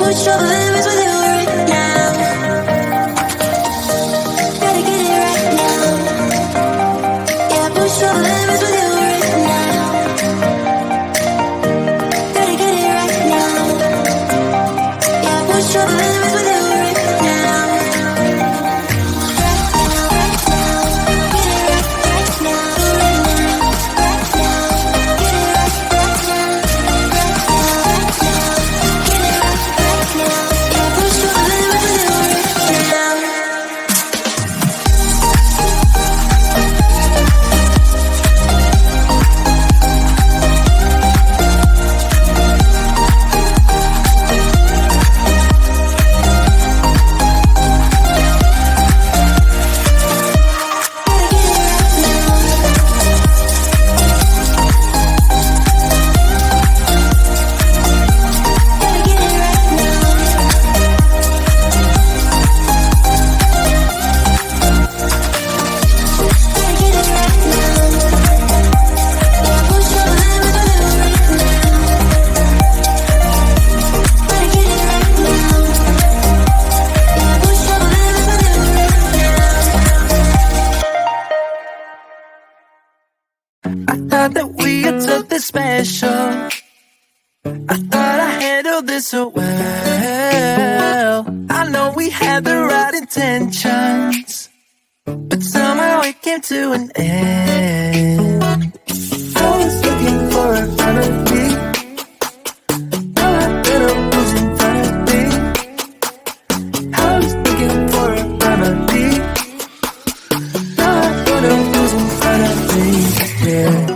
push your limits with you right now. Gotta get it right now. Yeah, push your limits with you right now. Gotta get it right now. Yeah, push your limits with you right now. That we had something special. I thought I handled this so well. I know we had the right intentions, but somehow it came to an end. I was looking for a remedy. Now I better who's in front of me. I was looking for a remedy. Now I better who's in front of me. Yeah.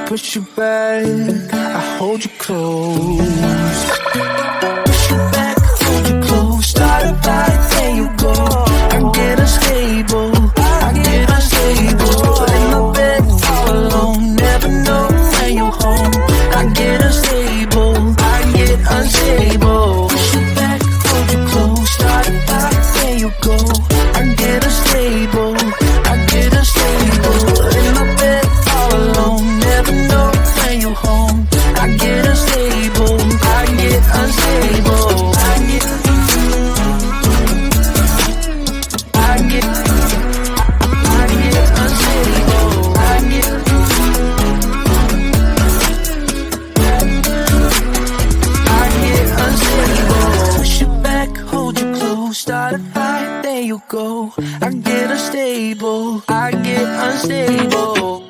Push you back, I hold you close. Push you back, hold you close. Start a fight, there you go. I get unstable, I get unstable. In my bed, all alone, never know when you're home. I get unstable, I get unstable. Push you back, hold you close. Start a fight, there you go. I get unstable, I get unstable. In my bed, all alone. Never know when you're home. I get unstable, I get unstable. I get unstable. I get unstable. Push you back, hold you close. Start a fight, there you go. I get unstable, I get unstable.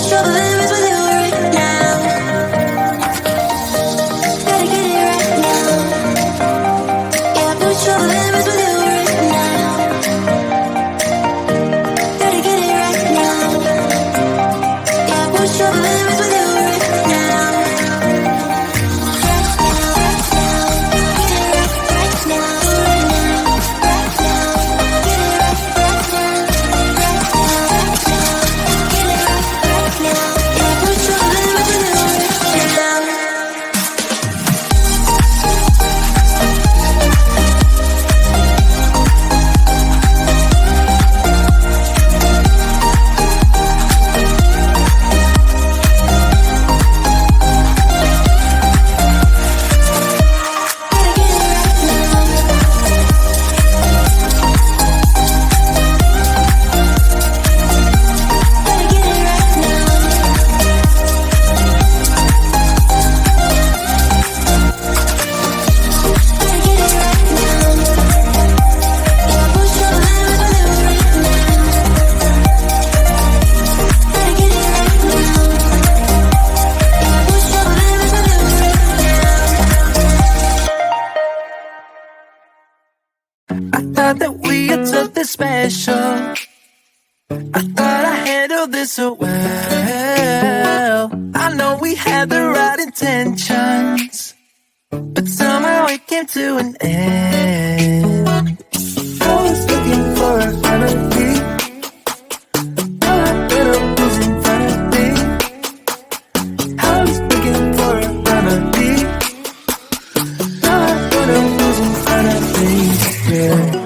push your limits with you right now. Gotta get it right now. Yeah, push your limits with you right now. Gotta get it right now. Yeah, push your limits with you right now. That we had something special. I thought I handled this so well. I know we had the right intentions, but somehow it came to an end. I was looking for a remedy. All I better was in front of me. I was looking for a remedy. All I better was in front of me. Yeah.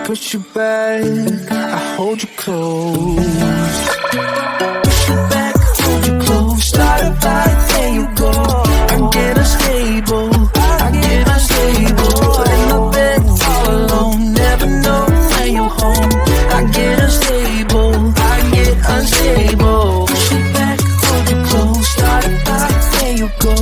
Push you back, I hold you close. Push you back, hold you close. Start a fight, there you go. I get unstable, I get unstable. In my bed, all alone, never know when you're home. I get unstable, I get unstable. Push you back, hold you close. Start a fight, there you go.